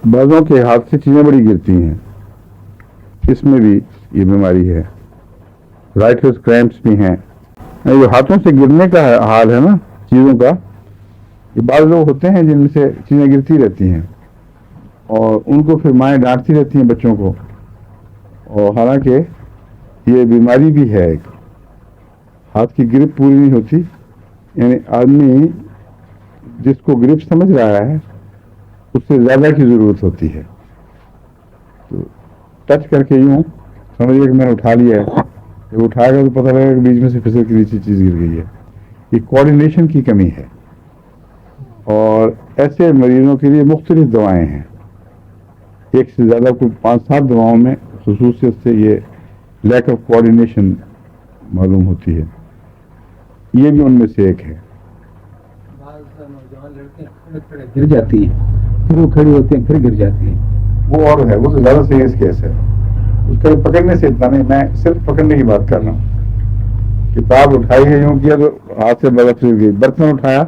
بعضوں کے ہاتھ سے چیزیں بڑی گرتی ہیں، اس میں بھی یہ بیماری ہے. رائٹرس کرامپس بھی ہیں. جو ہاتھوں سے گرنے کا حال ہے نا چیزوں کا، یہ بعض لوگ ہوتے ہیں جن میں سے چیزیں گرتی رہتی ہیں اور ان کو پھر مائیں ڈانٹتی رہتی ہیں بچوں کو، اور حالانکہ یہ بیماری بھی ہے ایک. ہاتھ کی گرپ پوری نہیں ہوتی، یعنی آدمی جس کو گرپ سمجھ رہا ہے اس سے زیادہ کی ضرورت ہوتی ہے. تو ٹچ کر کے یوں سمجھیے کہ میں نے اٹھا لیا ہے، جب اٹھائے گا تو پتہ لگے گا کہ بیچ میں سے پھسل کے نیچے چیز گر گئی ہے. یہ کوآرڈینیشن کی کمی ہے. اور ایسے مریضوں کے لیے مختلف دوائیں ہیں، ایک سے زیادہ کوئی 5-7 دواؤں میں خصوصیت سے یہ لیک آف کوآرڈینیشن معلوم ہوتی ہے. یہ بھی ان میں سے ایک ہے. نوجوان لڑکیاں گر جاتی ہیں، پھر وہ کھڑی ہوتی ہیں، پھر گر جاتی ہیں. وہ اور ہے، وہ تو زیادہ سیریس کیس ہے. اس کا پکڑنے سے اتنا نہیں، میں صرف پکڑنے کی بات کر رہا ہوں. کتاب اٹھائی ہے یوں کیا تو ہاتھ سے برف گر گئی، برتن اٹھایا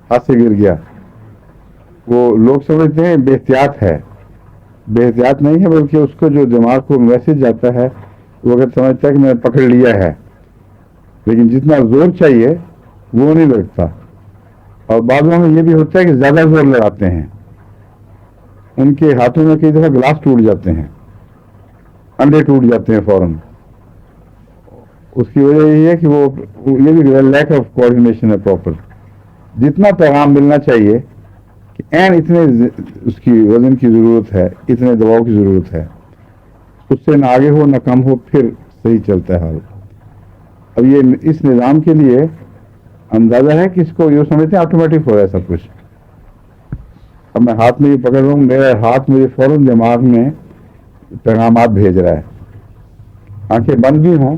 ہاتھ سے گر گیا. وہ لوگ سمجھتے ہیں بے احتیاط ہے، بے احتیاط نہیں ہے، بلکہ اس کو جو دماغ کو میسج جاتا ہے وہ اگر سمجھتا ہے کہ میں نے پکڑ لیا ہے، لیکن جتنا زور چاہیے وہ نہیں لگتا. اور بعضوں میں یہ بھی ہوتا ہے کہ زیادہ زور لگاتے ہیں، ان کے ہاتھوں میں کئی دفعہ گلاس ٹوٹ جاتے ہیں، انڈے ٹوٹ جاتے ہیں فوراً. اس کی وجہ یہی ہے کہ وہ یہ بھی لیک آف کوآرڈینیشن ہے پراپر. جتنا پیغام ملنا چاہیے کہ اتنے اس کی وزن کی ضرورت ہے، اتنے دباؤ کی ضرورت ہے، اس سے نہ آگے ہو نہ کم ہو، پھر صحیح چلتا ہے حال. اب یہ اس نظام کے لیے اندازہ ہے کہ اس کو یہ سمجھتے ہیں آٹومیٹک ہو رہا ہے سب کچھ. اب میں ہاتھ میں یہ پکڑ رہا ہوں، میرا ہاتھ مجھے فوراً دماغ میں پیغامات بھیج رہا ہے. آنکھیں بند بھی ہوں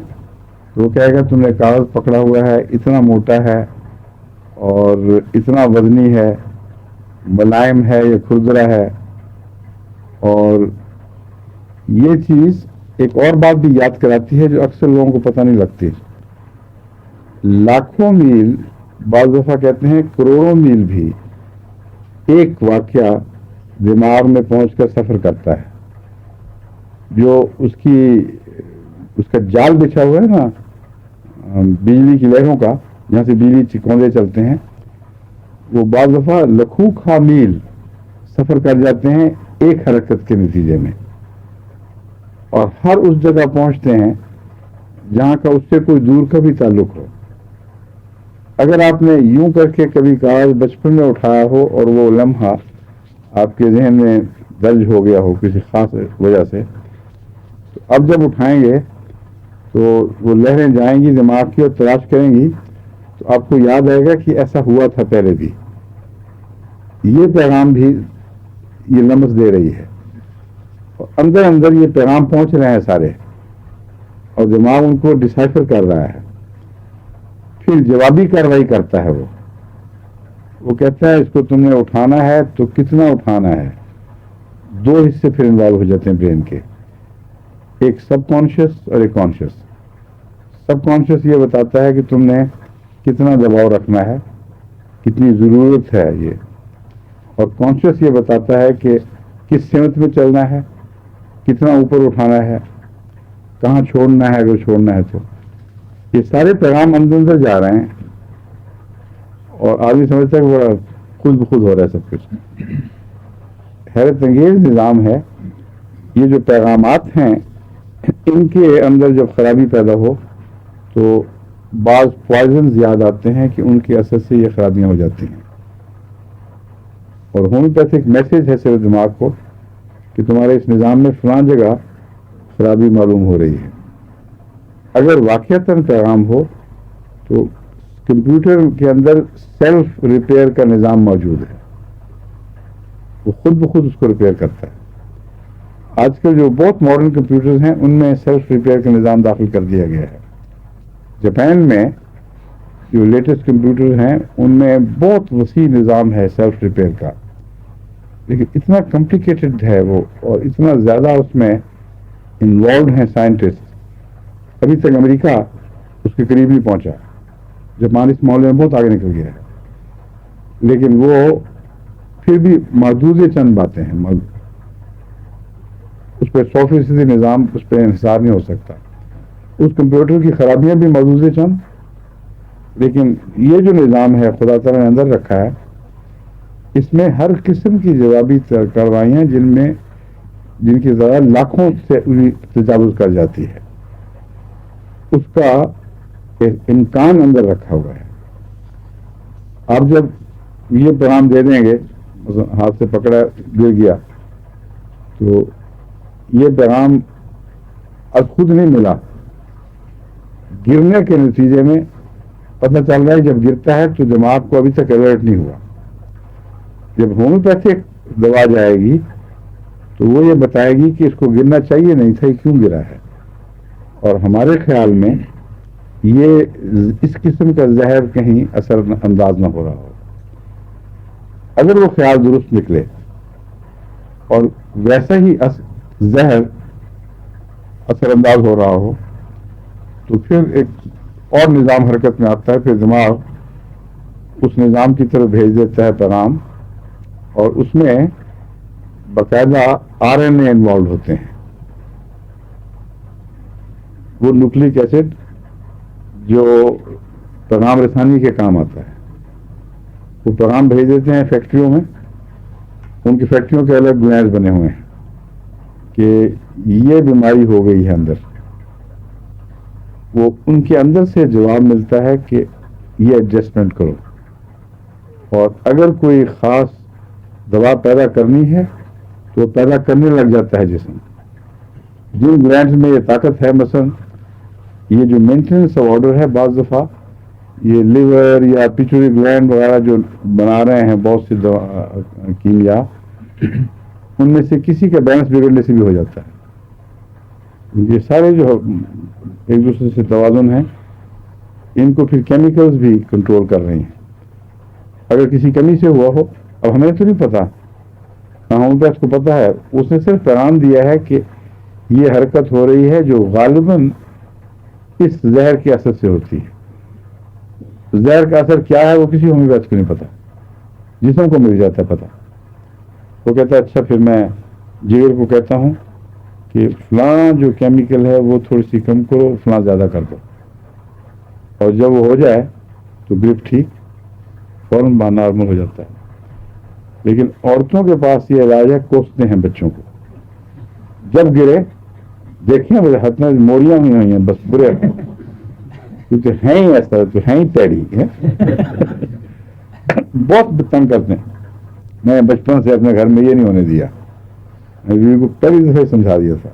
تو وہ کہے گا تم نے کاغذ پکڑا ہوا ہے، اتنا موٹا ہے اور اتنا وزنی ہے، ملائم ہے یا کھردرا ہے. اور یہ چیز ایک اور بات بھی یاد کراتی ہے جو اکثر لوگوں کو پتہ نہیں لگتی. لاکھوں میل، بعض دفعہ کہتے ہیں کروڑوں میل بھی ایک واقعہ دماغ میں پہنچ کر سفر کرتا ہے. جو اس کا جال بچھا ہوا ہے نا بجلی کی لہروں کا، جہاں سے بجلی چکوندے چلتے ہیں، وہ بعض دفعہ لاکھوں کھا میل سفر کر جاتے ہیں ایک حرکت کے نتیجے میں، اور ہر اس جگہ پہنچتے ہیں جہاں کا اس سے کوئی دور کا بھی تعلق ہو. اگر آپ نے یوں کر کے کبھی کاغذ بچپن میں اٹھایا ہو اور وہ لمحہ آپ کے ذہن میں درج ہو گیا ہو کسی خاص وجہ سے، تو اب جب اٹھائیں گے تو وہ لہریں جائیں گی دماغ کی اور تلاش کریں گی، تو آپ کو یاد آئے گا کہ ایسا ہوا تھا پہلے بھی. یہ پیغام بھی یہ لمس دے رہی ہے، اور اندر اندر یہ پیغام پہنچ رہے ہیں سارے، اور دماغ ان کو ڈسائفر کر رہا ہے. پھر جوابی کارروائی کرتا ہے. وہ کہتا ہے اس کو تم نے اٹھانا ہے تو کتنا اٹھانا ہے. 2 حصے پھر انوالو ہو جاتے ہیں برین کے، ایک سب کانشیس اور ایک کانشیس. سب کانشیس یہ بتاتا ہے کہ تم نے کتنا دباؤ رکھنا ہے، کتنی ضرورت ہے یہ، اور کانشیس یہ بتاتا ہے کہ کس سمت میں چلنا ہے، کتنا اوپر اٹھانا ہے، کہاں چھوڑنا ہے اگر چھوڑنا ہے تو. یہ سارے پیغام اندر اندر جا رہے ہیں اور آدمی سمجھتا ہے کہ بڑا خود بخود ہو رہا ہے سب کچھ. حیرت انگیز نظام ہے. یہ جو پیغامات ہیں ان کے اندر جب خرابی پیدا ہو تو بعض پوائزنز یاد آتے ہیں کہ ان کے اثر سے یہ خرابیاں ہو جاتی ہیں. اور ہومیوپیتھک میسج ہے صرف دماغ کو کہ تمہارے اس نظام میں فلاں جگہ خرابی معلوم ہو رہی ہے. اگر واقعتاً پیغام ہو تو کمپیوٹر کے اندر سیلف ریپیئر کا نظام موجود ہے، وہ خود بخود اس کو ریپیئر کرتا ہے. آج کل جو بہت ماڈرن کمپیوٹرز ہیں ان میں سیلف ریپیئر کا نظام داخل کر دیا گیا ہے. جاپان میں جو لیٹسٹ کمپیوٹر ہیں ان میں بہت وسیع نظام ہے سیلف ریپیئر کا، لیکن اتنا کمپلیکیٹڈ ہے وہ اور اتنا زیادہ اس میں انوالوڈ ہیں سائنٹسٹ. ابھی تک امریکہ اس کے قریب نہیں پہنچا. جاپان اس معاملے میں بہت آگے نکل گیا ہے، لیکن وہ پھر بھی محدود چند باتیں ہیں. اس پہ 100% نظام اس پہ انحصار نہیں ہو سکتا. اس کمپیوٹر کی خرابیاں بھی موجود ہیں چند, لیکن یہ جو نظام ہے خدا تعالیٰ نے اندر رکھا ہے, اس میں ہر قسم کی جوابی کارروائیاں جن کی ذرا لاکھوں سے تجاوز کر جاتی ہے, اس کا امکان اندر رکھا ہوا ہے. آپ جب یہ پیغام دے دیں گے, ہاتھ سے پکڑا گر گیا, تو یہ پیغام اب خود نہیں ملا, گرنے کے نتیجے میں پتہ چل رہا ہے جب گرتا ہے تو دماغ کو ابھی تک الرٹ نہیں ہوا. جب ہومیوپیتھک دوا جائے گی تو وہ یہ بتائے گی کہ اس کو گرنا چاہیے نہیں تھا, یہ کیوں گرا ہے. اور ہمارے خیال میں یہ اس قسم کا زہر کہیں اثر انداز نہ ہو رہا ہو. اگر وہ خیال درست نکلے اور ویسا ہی زہر اثر انداز ہو رہا ہو, تو پھر ایک اور نظام حرکت میں آتا ہے. پھر دماغ اس نظام کی طرف بھیج دیتا ہے پیغام, اور اس میں باقاعدہ RNA انوالو ہوتے ہیں. وہ نیوکلک ایسڈ جو پیغام رسانی کے کام آتا ہے, وہ پیغام بھیج دیتے ہیں فیکٹریوں میں. ان کی فیکٹریوں کے الگ گلینڈز بنے ہوئے ہیں کہ یہ بیماری ہو گئی ہے اندر. وہ ان کے اندر سے جواب ملتا ہے کہ یہ ایڈجسٹمنٹ کرو, اور اگر کوئی خاص دوا پیدا کرنی ہے تو پیدا کرنے لگ جاتا ہے جسم. جن گلینڈز میں یہ طاقت ہے, مثلا یہ جو مینٹیننس آف آرڈر ہے, بعض دفعہ یہ لیور یا پیچوری گلینڈ وغیرہ جو بنا رہے ہیں بہت سی کیمیا, ان میں سے کسی کا بیلنس بگڑنے سے بھی ہو جاتا ہے. یہ سارے جو ایک دوسرے سے توازن ہیں, ان کو پھر کیمیکلز بھی کنٹرول کر رہے ہیں. اگر کسی کمی سے ہوا ہو, اب ہمیں تو نہیں پتا, ہومیوپیتھ کو پتا ہے, اس نے صرف پیغام دیا ہے کہ یہ حرکت ہو رہی ہے جو غالباً اس زہر کے اثر سے ہوتی ہے. زہر کا اثر کیا ہے وہ کسی ہومیوپیتھ کو نہیں پتا, جسم کو مل جاتا ہے پتا. وہ کہتا ہے اچھا پھر میں جگر کو کہتا ہوں کہ فلاں جو کیمیکل ہے وہ تھوڑی سی کم کرو, فلاں زیادہ کر دو, اور جب وہ ہو جائے تو گرپ ٹھیک فوراً نارمل ہو جاتا ہے. لیکن عورتوں کے پاس یہ علاج ہے, کوستے ہیں بچوں کو. جب گرے دیکھیں میرے ہاتھ میں موڑیاں ہوئی ہیں, بس برے کیونکہ ہیں ہی ایسا, تو ہیں ہی ٹیڑھی ہے. بہت تنگ کرتے ہیں. میں بچپن سے اپنے گھر میں یہ نہیں ہونے دیا, میں بیوی کو پہلی دفعہ سمجھا دیا تھا.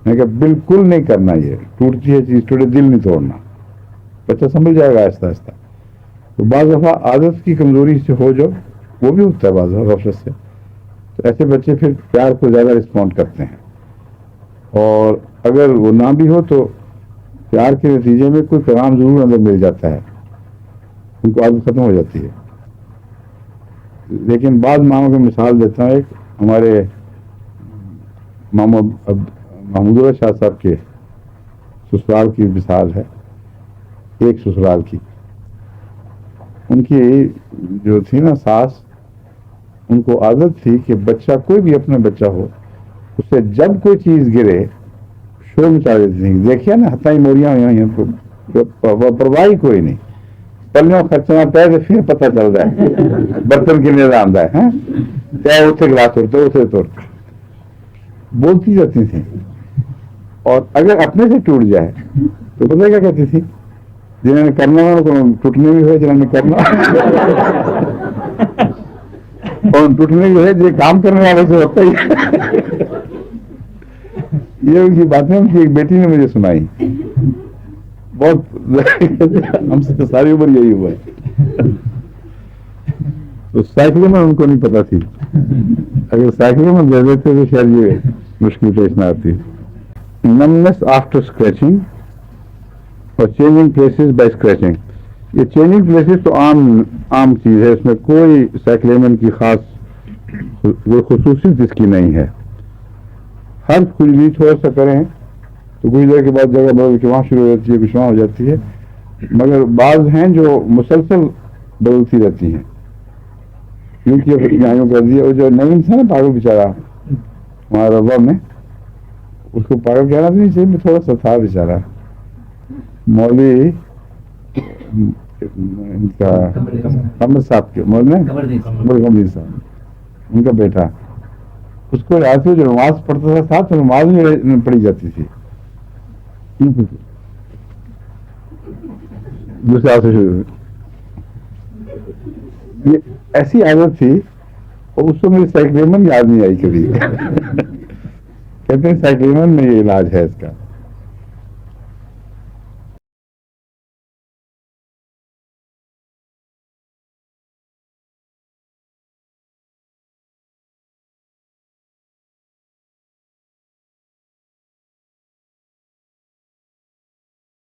میں کہا بالکل نہیں کرنا, یہ ٹوٹتی ہے چیز, ٹوٹے دل نہیں توڑنا. بچہ سمجھ جائے گا آہستہ آہستہ. تو بعض دفعہ عادت کی کمزوری سے ہو جو, وہ بھی ہوتا ہے بعض دفعہ غفلت سے, تو ایسے بچے پھر پیار کو زیادہ رسپونڈ کرتے ہیں. اور اگر وہ نہ بھی ہو تو پیار کے نتیجے میں کوئی پیغام ضرور اندر مل جاتا ہے, ان کو عادت ختم ہو جاتی ہے. لیکن بعض ماؤں کی مثال دیتا ہوں. ایک ہمارے محمود اللہ شاہ صاحب کے سسرال کی مثال ہے. ایک سسرال کی, ان کی جو تھی نا ساس, ان کو عادت تھی کہ بچہ کوئی بھی اپنا بچہ ہو, اس سے جب کوئی چیز گرے شور مچا دیتی تھی. دیکھیے نا ہتائی موریاں ہوئی ہیں, پرواہی کوئی نہیں. پلوں خرچنا پہ تو پھر پتہ چل رہا ہے برتن کے لیے آتا ہے, چاہے اتنے گلاس توڑتے اسے توڑتے, بولتی جاتی تھیں. اور اگر اپنے سے ٹوٹ جائے تو پتہ کیا کہتی تھی, جنہوں نے کرنا ہو کو ٹوٹنے بھی ہوئے, جنہوں نے کرنا اور ٹوٹنے بھی ہوئے, جو کام کرنے والے سے ہوتا ہی. یہ ان کی باتیں ان کی ایک بیٹی نے مجھے سنائی, بہت ہم سے ساری عمر یہی ہوا ہے. تو سائیکلوں میں ان کو نہیں پتا تھی, اگر سائیکلوں میں دے دیتے تو شاید یہ مشکل پیش نہ آتی. نمنس آفٹر اسکریچنگ اور چینجنگ پلیسز بائی اسکریچنگ. یہ چینجنگ پلیسز تو عام چیز ہے, اس میں کوئی سائیکلیمن کی خاص وہ خصوصیت اس کی نہیں ہے. ہر کھجلی تھوڑا سا کریں تو کچھ دیر کے بعد جگہ بدل کے وہاں شروع ہو جاتی ہے, کچھ وہاں ہو جاتی ہے. مگر بعض ہیں جو مسلسل بدلتی رہتی ہیں, کیونکہ یہاں کر دیا. وہ جو نئی انسان ہے پاگل بیچارہ وہاں ربا میں, اس کو پاگل کہنا تو نہیں چاہیے، میں تھوڑا سا تھا بیچارہ مولوی ان کا قمر صاحب کے مولوی قمر صاحب ان کا بیٹا، اس کو یاد سے جو نماز پڑھتا تھا ساتھ نماز میں پڑھی جاتی تھی دوسرے سے شروع، یہ ایسی عادت تھی، اور اس کو میری سائیکلیمن یاد نہیں آئی کبھی کہتے ہیں سائیکلیمن میں یہ علاج ہے اس کا،